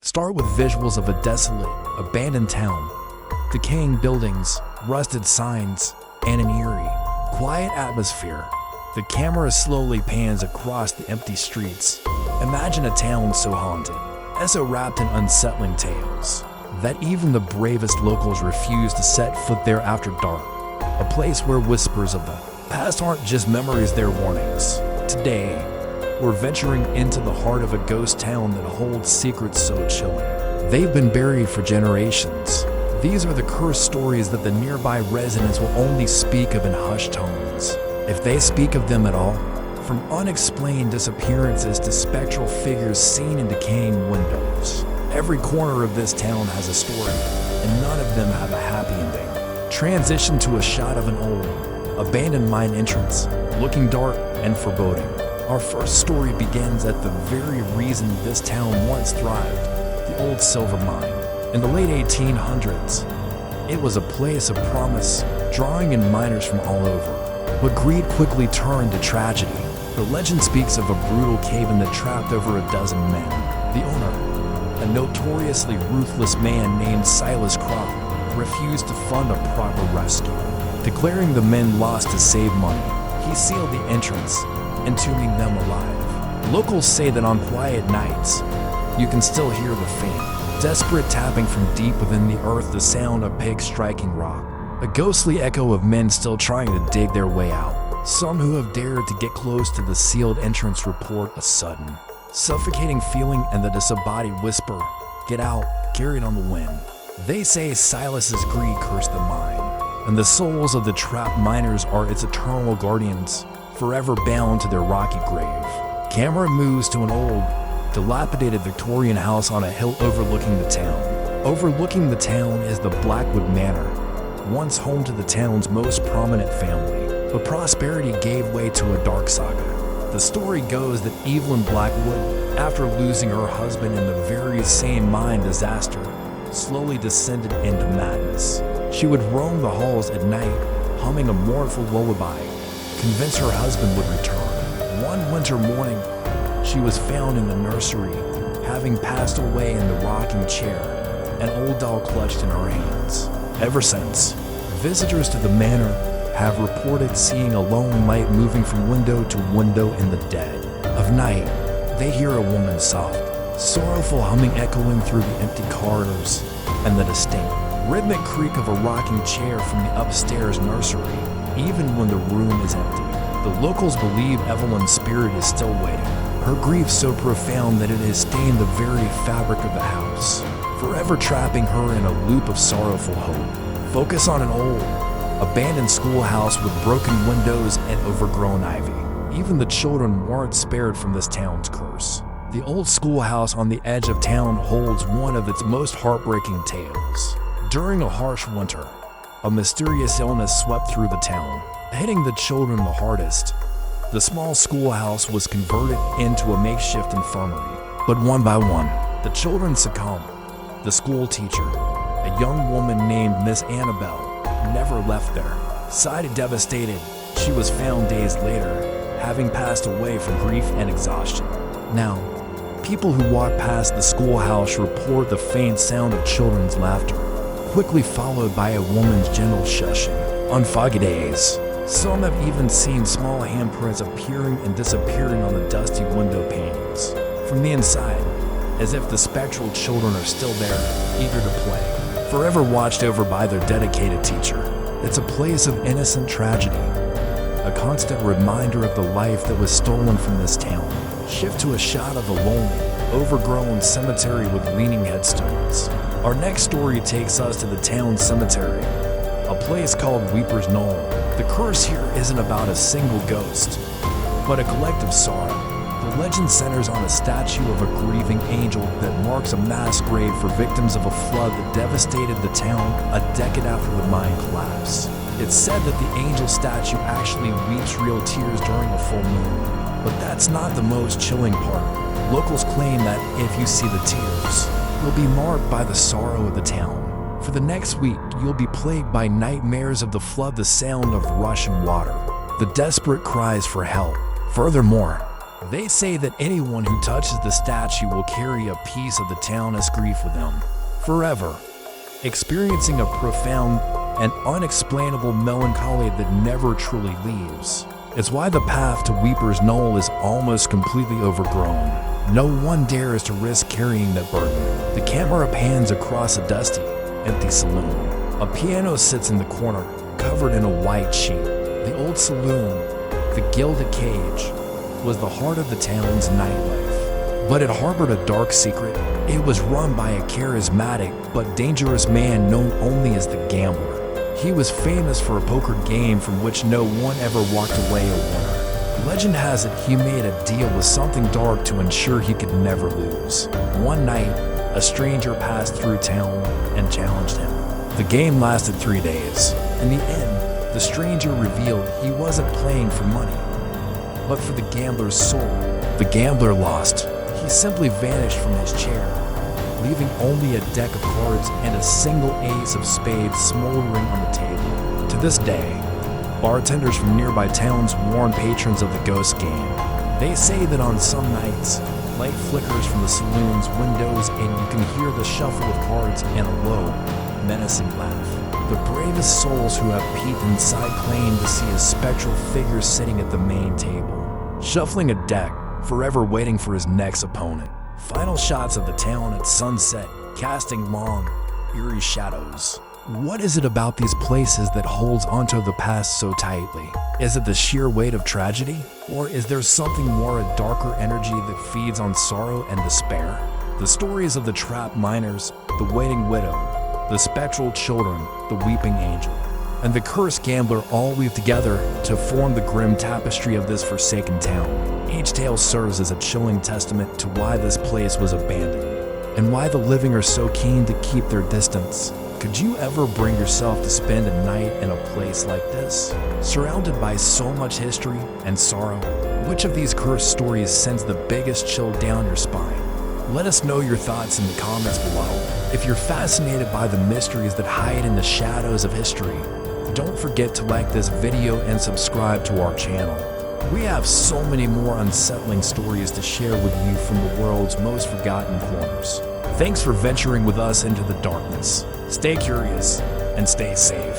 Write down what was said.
Start with visuals of a desolate, abandoned town. Decaying buildings, rusted signs, and an eerie, quiet atmosphere. The camera slowly pans across the empty streets. Imagine a town so haunted, so wrapped in unsettling tales, that even the bravest locals refuse to set foot there after dark. A place where whispers of the past aren't just memories, they're warnings. Today, we're venturing into the heart of a ghost town that holds secrets so chilling. They've been buried for generations. These are the cursed stories that the nearby residents will only speak of in hushed tones, if they speak of them at all. From unexplained disappearances to spectral figures seen in decaying windows, every corner of this town has a story, and none of them have a happy ending. Transition to a shot of an old, abandoned mine entrance, looking dark and foreboding. Our first story begins at the very reason this town once thrived, the old silver mine. In the late 1800s, it was a place of promise, drawing in miners from all over. But greed quickly turned to tragedy. The legend speaks of a brutal cave-in that trapped over a dozen men. The owner, a notoriously ruthless man named Silas Croft, refused to fund a proper rescue. Declaring the men lost to save money, he sealed the entrance, entombing them alive. Locals say that on quiet nights, you can still hear the faint, desperate tapping from deep within the earth, the sound of pigs striking rock, a ghostly echo of men still trying to dig their way out. Some who have dared to get close to the sealed entrance report a sudden, suffocating feeling and the disembodied whisper, "Get out," carried on the wind. They say Silas's greed cursed the mine, and the souls of the trapped miners are its eternal guardians, forever bound to their rocky grave. Camera moves to an old, dilapidated Victorian house on a hill overlooking the town. Overlooking the town is the Blackwood Manor, once home to the town's most prominent family. But prosperity gave way to a dark saga. The story goes that Evelyn Blackwood, after losing her husband in the very same mine disaster, slowly descended into madness. She would roam the halls at night, humming a mournful lullaby, convinced her husband would return. One winter morning, she was found in the nursery, having passed away in the rocking chair, an old doll clutched in her hands. Ever since, visitors to the manor have reported seeing a lone light moving from window to window in the dead of night. They hear a woman's soft, sorrowful humming echoing through the empty corridors, and the distinct, rhythmic creak of a rocking chair from the upstairs nursery, even when the room is empty. The locals believe Evelyn's spirit is still waiting, her grief so profound that it has stained the very fabric of the house, forever trapping her in a loop of sorrowful hope. Focus on an old, abandoned schoolhouse with broken windows and overgrown ivy. Even the children weren't spared from this town's curse. The old schoolhouse on the edge of town holds one of its most heartbreaking tales. During a harsh winter, a mysterious illness swept through the town, hitting the children the hardest. The small schoolhouse was converted into a makeshift infirmary. But one by one, the children succumbed. The school teacher, a young woman named Miss Annabelle, never left there. Sad and devastated, she was found days later, having passed away from grief and exhaustion. Now, people who walk past the schoolhouse report the faint sound of children's laughter, quickly followed by a woman's gentle shushing. On foggy days, some have even seen small handprints appearing and disappearing on the dusty window panes. From the inside, as if the spectral children are still there, eager to play, forever watched over by their dedicated teacher. It's a place of innocent tragedy, a constant reminder of the life that was stolen from this town. Shift to a shot of a lonely, overgrown cemetery with leaning headstones. Our next story takes us to the town cemetery, a place called Weeper's Knoll. The curse here isn't about a single ghost, but a collective sorrow. The legend centers on a statue of a grieving angel that marks a mass grave for victims of a flood that devastated the town a decade after the mine collapse. It's said that the angel statue actually weeps real tears during a full moon. But that's not the most chilling part. Locals claim that if you see the tears, you'll be marked by the sorrow of the town. For the next week, you'll be plagued by nightmares of the flood, the sound of rushing water, the desperate cries for help. Furthermore, They say that anyone who touches the statue will carry a piece of the town's grief with them forever, experiencing a profound and unexplainable melancholy that never truly leaves. It's why the path to Weeper's Knoll is almost completely overgrown. No one dares to risk carrying that burden. The camera pans across a dusty, empty saloon. A piano sits in the corner, covered in a white sheet. The old saloon, the Gilded Cage, was the heart of the town's nightlife. But it harbored a dark secret. It was run by a charismatic but dangerous man known only as the Gambler. He was famous for a poker game from which no one ever walked away a winner. Legend has it he made a deal with something dark to ensure he could never lose. One night, a stranger passed through town and challenged him. The game lasted 3 days. In the end, the stranger revealed he wasn't playing for money, but for the gambler's soul. The gambler lost. He simply vanished from his chair, leaving only a deck of cards and a single ace of spades smoldering on the table. To this day, bartenders from nearby towns warn patrons of the ghost game. They say that on some nights, light flickers from the saloon's windows and you can hear the shuffle of cards and a low, menacing laugh. The bravest souls who have peeked inside claim to see a spectral figure sitting at the main table, shuffling a deck, forever waiting for his next opponent. Final shots of the town at sunset, casting long, eerie shadows. What is it about these places that holds onto the past so tightly? Is it the sheer weight of tragedy? Or is there something more, a darker energy that feeds on sorrow and despair? The stories of the trapped miners, the waiting widow, the spectral children, the weeping angel, and the cursed gambler all weave together to form the grim tapestry of this forsaken town. Each tale serves as a chilling testament to why this place was abandoned, and why the living are so keen to keep their distance. Could you ever bring yourself to spend a night in a place like this, surrounded by so much history and sorrow? Which of these cursed stories sends the biggest chill down your spine? Let us know your thoughts in the comments below. If you're fascinated by the mysteries that hide in the shadows of history, don't forget to like this video and subscribe to our channel. We have so many more unsettling stories to share with you from the world's most forgotten corners. Thanks for venturing with us into the darkness. Stay curious and stay safe.